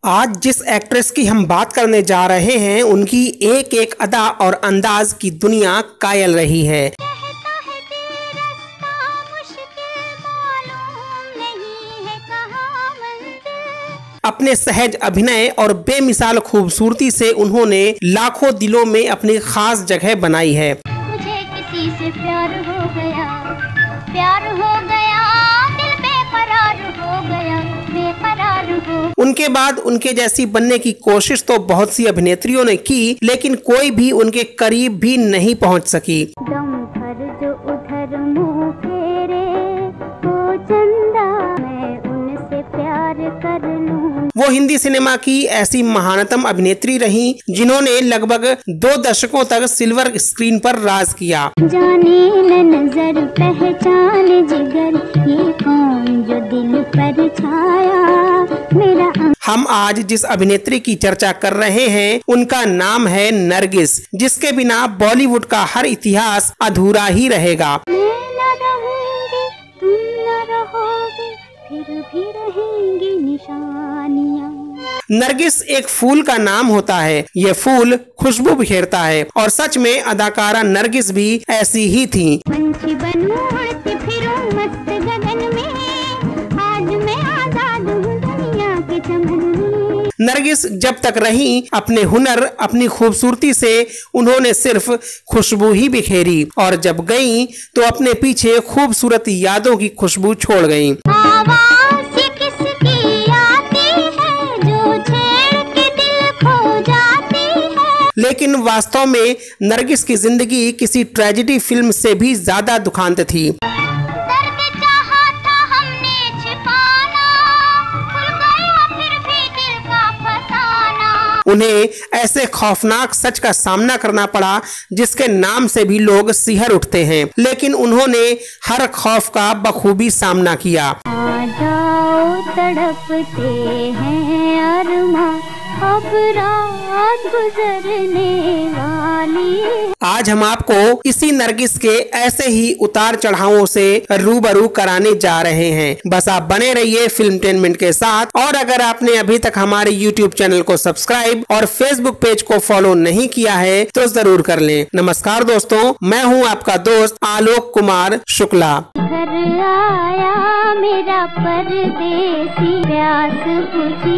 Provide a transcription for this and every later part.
आज जिस एक्ट्रेस की हम बात करने जा रहे हैं, उनकी एक एक अदा और अंदाज की दुनिया कायल रही है। अपने सहज अभिनय और बेमिसाल खूबसूरती से उन्होंने लाखों दिलों में अपनी खास जगह बनाई है। मुझे किसी से प्यार हो गया, दिल बेकरार हो गया, बेकरार हो। उनके बाद उनके जैसी बनने की कोशिश तो बहुत सी अभिनेत्रियों ने की, लेकिन कोई भी उनके करीब भी नहीं पहुंच सकी। दम भर जो उधर मुंह फेरे, ओ चंदा मैं उनसे प्यार कर लूं। वो हिंदी सिनेमा की ऐसी महानतम अभिनेत्री रहीं, जिन्होंने लगभग 2 दशकों तक सिल्वर स्क्रीन पर राज किया। जाने न नजर पहचान जिगर, ये कौन जो दिल पर छाया मेरा। हम आज जिस अभिनेत्री की चर्चा कर रहे हैं, उनका नाम है नरगिस, जिसके बिना बॉलीवुड का हर इतिहास अधूरा ही रहेगा। मैं न रहूंगी, तुम न रहोगे, फिर भी रहेंगी निशानियां। नरगिस एक फूल का नाम होता है। ये फूल खुशबू बिखेरता है, और सच में अदाकारा नरगिस भी ऐसी ही थी। पंछी बनूं उड़ती फिरूं मस्त गगन में, आज मैं आजाद हूँ दुनिया के चमन में। नरगिस जब तक रही, अपने हुनर, अपनी खूबसूरती से उन्होंने सिर्फ खुशबू ही बिखेरी, और जब गईं तो अपने पीछे खूबसूरत यादों की खुशबू छोड़ गईं। आवाज़ किसकी आती है जो छेड़ के दिल खो जाती है। लेकिन वास्तव में नरगिस की जिंदगी किसी ट्रेजेडी फिल्म से भी ज्यादा दुखांत थी। दर्द चाहा था हमने छिपाना, खुल गया फिर भी दिल का फसाना। उन्हें ऐसे खौफनाक सच का सामना करना पड़ा, जिसके नाम से भी लोग सिहर उठते हैं, लेकिन उन्होंने हर खौफ का बखूबी सामना किया। आ जाओ तड़पते हैं अरमां, अब रात गुजरने वाली। आज हम आपको इसी नरगिस के ऐसे ही उतार चढ़ावों से रूबरू कराने जा रहे हैं। बस आप बने रहिए फिल्मटेनमेंट के साथ, और अगर आपने अभी तक हमारे YouTube चैनल को सब्सक्राइब और Facebook पेज को फॉलो नहीं किया है तो जरूर कर लें। नमस्कार दोस्तों, मैं हूं आपका दोस्त आलोक कुमार शुक्ला। घर आया मेरा परदेसी, प्यास बुझी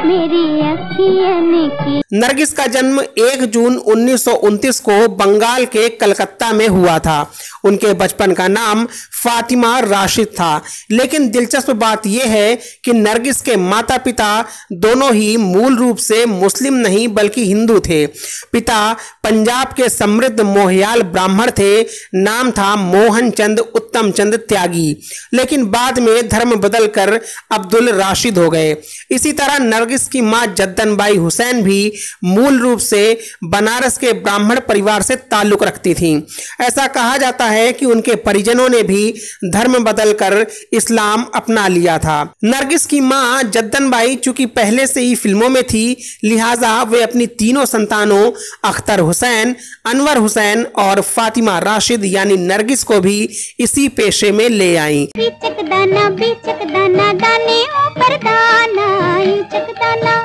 मेरी अखियन की। नरगिस का जन्म 1 जून 1929 को बंगाल के कलकत्ता में हुआ था। उनके बचपन का नाम फातिमा राशिद था, लेकिन दिलचस्प बात यह है कि नरगिस के माता पिता दोनों ही मूल रूप से मुस्लिम नहीं बल्कि हिंदू थे। पिता पंजाब के समृद्ध मोहयाल ब्राह्मण थे, नाम था मोहन चंद उत्तम चंद त्यागी, लेकिन बाद में धर्म बदलकर अब्दुल राशिद हो गए। इसी तरह नरगिस की मां जद्दनबाई हुसैन भी मूल रूप से बनारस के ब्राह्मण परिवार से ताल्लुक रखती थीं। ऐसा कहा जाता है कि उनके परिजनों ने भी धर्म बदलकर इस्लाम अपना लिया था। नरगिस की मां जद्दनबाई चूंकि पहले से ही फिल्मों में थी, लिहाजा वे अपनी तीनों संतानों अख्तर हुसैन, अनवर हुसैन और फातिमा राशिद यानी नरगिस को भी इसी पेशे में ले आईं। बीचक दाना दाने ऊपर दाना, बीचक दाना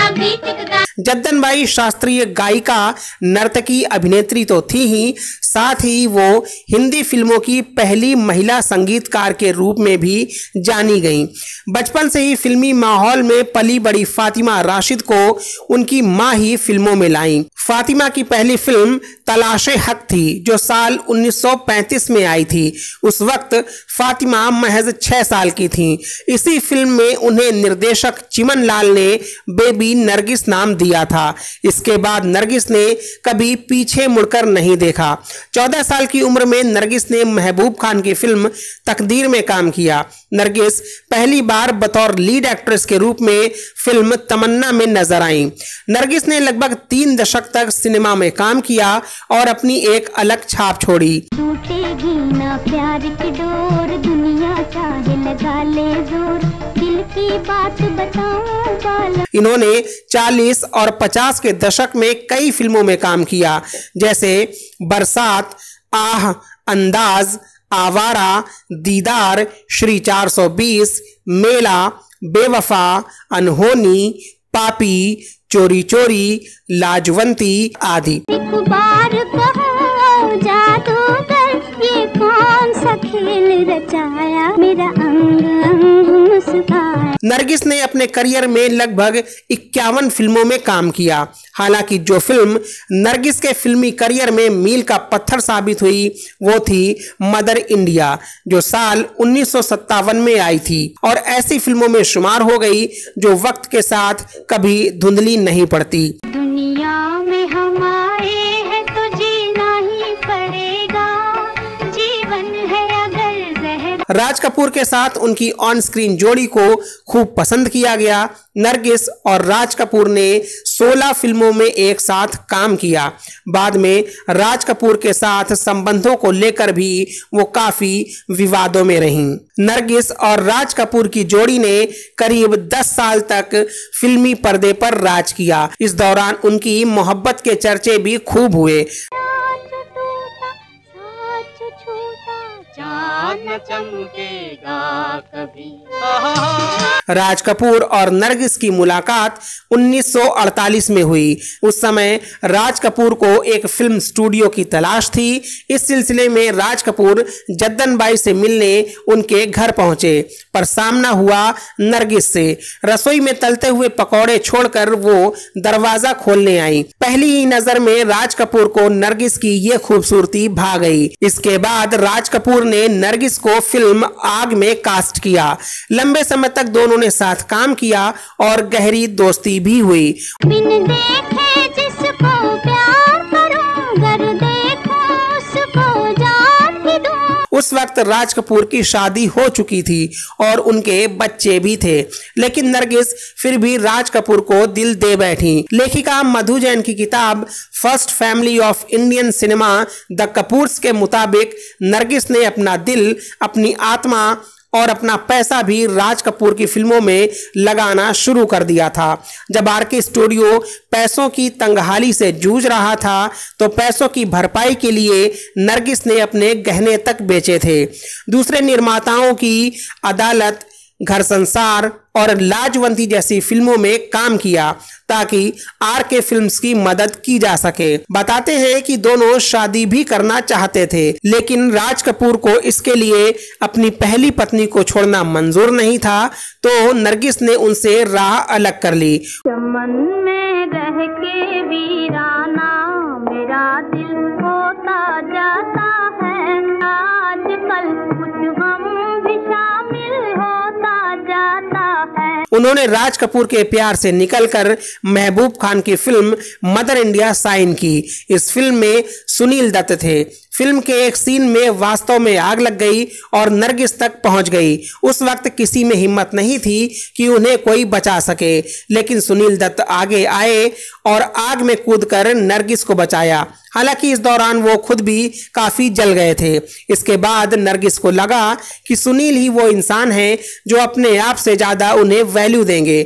बीचक दाना। जद्दनबाई शास्त्रीय गायिका, नर्तकी, अभिनेत्री तो थी ही, साथ ही वो हिंदी फिल्मों की पहली महिला संगीतकार के रूप में भी जानी गईं। बचपन से ही फिल्मी माहौल में पली बड़ी फातिमा राशिद को उनकी मां ही फिल्मों में लाईं। फातिमा की पहली फिल्म तलाशे हक थी, जो साल 1935 में आई थी। उस वक्त फातिमा महज 6 साल की थी। इसी फिल्म में उन्हें निर्देशक चिमन लाल ने बेबी नरगिस नाम दिया था। इसके बाद नरगिस ने कभी पीछे मुड़कर नहीं देखा। 14 साल की उम्र में नरगिस ने महबूब खान की फिल्म तकदीर में काम किया। नरगिस पहली बार बतौर लीड एक्ट्रेस के रूप में फिल्म तमन्ना में नजर आईं। नरगिस ने लगभग 3 दशक तक सिनेमा में काम किया और अपनी एक अलग छाप छोड़ी। टूटेगी ना प्यार की डोर, दुनिया चाहे लगा ले जोर, दिल की बात बताऊं बाला। इन्होंने 40 और 50 के दशक में कई फिल्मों में काम किया, जैसे बरसात, आह, अंदाज, आवारा, दीदार, श्री 420, मेला, बेवफा, अनहोनी, पापी, चोरी चोरी, लाजवंती आदि। एक बार कहो जादूगर, ये कौन सा खेल रचाया, मेरा अंग अंग मुस्काया। नरगिस ने अपने करियर में लगभग 51 फिल्मों में काम किया। हालांकि जो फिल्म नरगिस के फिल्मी करियर में मील का पत्थर साबित हुई वो थी मदर इंडिया, जो साल 1957 में आई थी और ऐसी फिल्मों में शुमार हो गई जो वक्त के साथ कभी धुंधली नहीं पड़ती। दुनिया में हम आए हैं तो जीना ही पड़ेगा, जीवन है अगर जहर। राज कपूर के साथ उनकी ऑन स्क्रीन जोड़ी को खूब पसंद किया गया। नरगिस और राज कपूर ने 16 फिल्मों में एक साथ काम किया। बाद में राज कपूर के साथ संबंधों को लेकर भी वो काफी विवादों में रहीं। नरगिस और राज कपूर की जोड़ी ने करीब 10 साल तक फिल्मी पर्दे पर राज किया। इस दौरान उनकी मोहब्बत के चर्चे भी खूब हुए। चांद चमकेगा कभी। राज कपूर और नरगिस की मुलाकात 1948 में हुई। उस समय राज कपूर को एक फिल्म स्टूडियो की तलाश थी। इस सिलसिले में राज कपूर जद्दन बाई से मिलने उनके घर पहुंचे, पर सामना हुआ नरगिस से। रसोई में तलते हुए पकौड़े छोड़कर वो दरवाजा खोलने आई। पहली ही नजर में राज कपूर को नरगिस की ये खूबसूरती भा गई। इसके बाद राज कपूर ने नरगिस को फिल्म आग में कास्ट किया। लंबे समय तक दोनों ने साथ काम किया और गहरी दोस्ती भी हुई। बिन देखे जिसको प्यार करूं, गर देखो उसको जान भी दूं। उस वक्त राज कपूर की शादी हो चुकी थी और उनके बच्चे भी थे, लेकिन नरगिस फिर भी राज कपूर को दिल दे बैठी। लेखिका मधु जैन की किताब first family of Indian cinema the Kapoors के मुताबिक नरगिस ने अपना दिल, अपनी आत्मा और अपना पैसा भी राज कपूर की फिल्मों में लगाना शुरू कर दिया था। जब आरके स्टूडियो पैसों की तंगहाली से जूझ रहा था तो पैसों की भरपाई के लिए नरगिस ने अपने गहने तक बेचे थे। दूसरे निर्माताओं की अदालत, घर संसार और लाजवंती जैसी फिल्मों में काम किया ताकि आरके फिल्म्स की मदद की जा सके। बताते हैं कि दोनों शादी भी करना चाहते थे, लेकिन राज कपूर को इसके लिए अपनी पहली पत्नी को छोड़ना मंजूर नहीं था, तो नरगिस ने उनसे राह अलग कर ली। चमन में रह के वीराना मेरा दिल होता जाता है, आजकल कुछ गम भी शामिल होता जाता है। उन्होंने राज कपूर के प्यार से निकलकर महबूब खान की फिल्म मदर इंडिया साइन की। इस फिल्म में सुनील दत्त थे। फिल्म के एक सीन में वास्तव में आग लग गई और नरगिस तक पहुंच गई। उस वक्त किसी में हिम्मत नहीं थी कि उन्हें कोई बचा सके, लेकिन सुनील दत्त आगे आए और आग में कूदकर नरगिस को बचाया। हालांकि इस दौरान वो खुद भी काफी जल गए थे। इसके बाद नरगिस को लगा कि सुनील ही वो इंसान है जो अपने आप से ज्यादा उन्हें वैल्यू देंगे।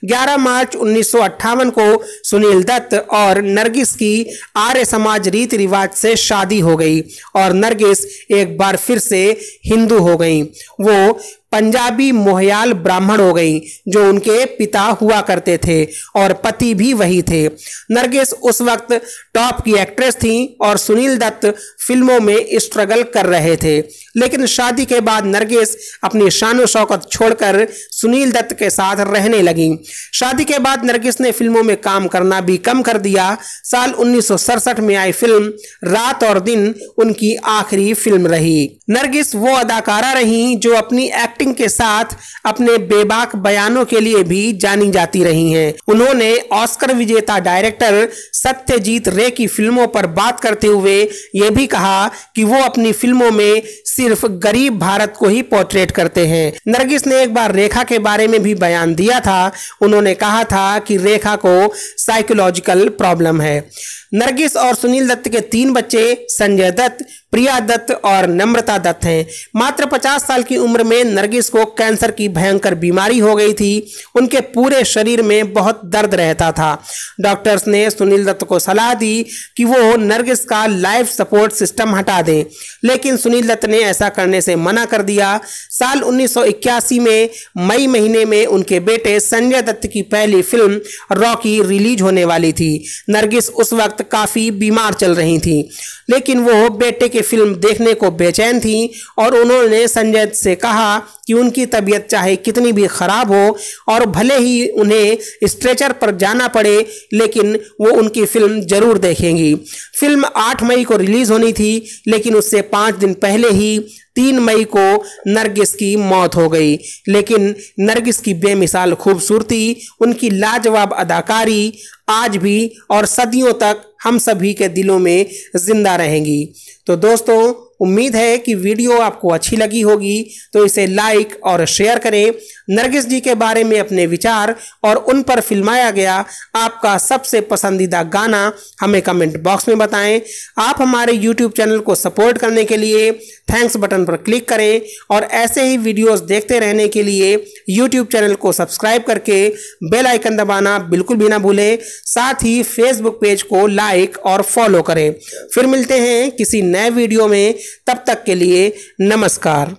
11 मार्च 1958 को सुनील दत्त और नरगिस की आर्य समाज रीति रिवाज से शादी हो गई और नरगिस एक बार फिर से हिंदू हो गई। वो पंजाबी मोहयाल ब्राह्मण हो गई जो उनके पिता हुआ करते थे और पति भी वही थे। नरगिस उस वक्त टॉप की एक्ट्रेस थी और सुनील दत्त फिल्मों में स्ट्रगल कर रहे थे, लेकिन शादी के बाद नरगिस अपनी शान शौकत छोड़कर सुनील दत्त के साथ रहने लगी। शादी के बाद नरगिस ने फिल्मों में काम करना भी कम कर दिया। साल 1967 में आई फिल्म रात और दिन उनकी आखिरी फिल्म रही। नरगिस वो अदाकारा रही जो अपनी एक्टिंग के साथ अपने बेबाक बयानों के लिए भी जानी जाती रही हैं। उन्होंने ऑस्कर विजेता डायरेक्टर सत्यजीत रे की फिल्मों पर बात करते हुए यह भी कहा कि वो अपनी फिल्मों में सिर्फ गरीब भारत को ही पोर्ट्रेट करते हैं। नरगिस ने एक बार रेखा के बारे में भी बयान दिया था। उन्होंने कहा था कि रेखा को साइकोलॉजिकल प्रॉब्लम है। नरगिस और सुनील दत्त के 3 बच्चे संजय दत्त, प्रिया दत्त और नम्रता दत्त हैं। मात्र 50 साल की उम्र में नरगिस को कैंसर की भयंकर बीमारी हो गई थी। उनके पूरे शरीर में बहुत दर्द रहता था। डॉक्टर्स ने सुनील दत्त को सलाह दी कि वो नरगिस का लाइफ सपोर्ट सिस्टम हटा दें, लेकिन सुनील दत्त ने ऐसा करने से मना कर दिया। साल 1981 में मई महीने में उनके बेटे संजय दत्त की पहली फिल्म रॉकी रिलीज होने वाली थी। नरगिस उस वक्त काफी बीमार चल रही थी, लेकिन वो बेटे की फिल्म देखने को बेचैन थी और उन्होंने संजय से कहा कि उनकी तबीयत चाहे कितनी भी खराब हो और भले ही उन्हें स्ट्रेचर पर जाना पड़े, लेकिन वो उनकी फिल्म जरूर देखेंगी। फिल्म 8 मई को रिलीज होनी थी, लेकिन उससे 5 दिन पहले ही 3 मई को नरगिस की मौत हो गई। लेकिन नरगिस की बेमिसाल खूबसूरती, उनकी लाजवाब अदाकारी आज भी और सदियों तक हम सभी के दिलों में जिंदा रहेंगी। तो दोस्तों, उम्मीद है कि वीडियो आपको अच्छी लगी होगी, तो इसे लाइक और शेयर करें। नरगिस जी के बारे में अपने विचार और उन पर फिल्माया गया आपका सबसे पसंदीदा गाना हमें कमेंट बॉक्स में बताएं। आप हमारे YouTube चैनल को सपोर्ट करने के लिए थैंक्स बटन पर क्लिक करें और ऐसे ही वीडियोस देखते रहने के लिए YouTube चैनल को सब्सक्राइब करके बेल आइकन दबाना बिल्कुल भी ना भूलें। साथ ही Facebook पेज को लाइक और फॉलो करें। फिर मिलते हैं किसी नए वीडियो में, तब तक के लिए नमस्कार।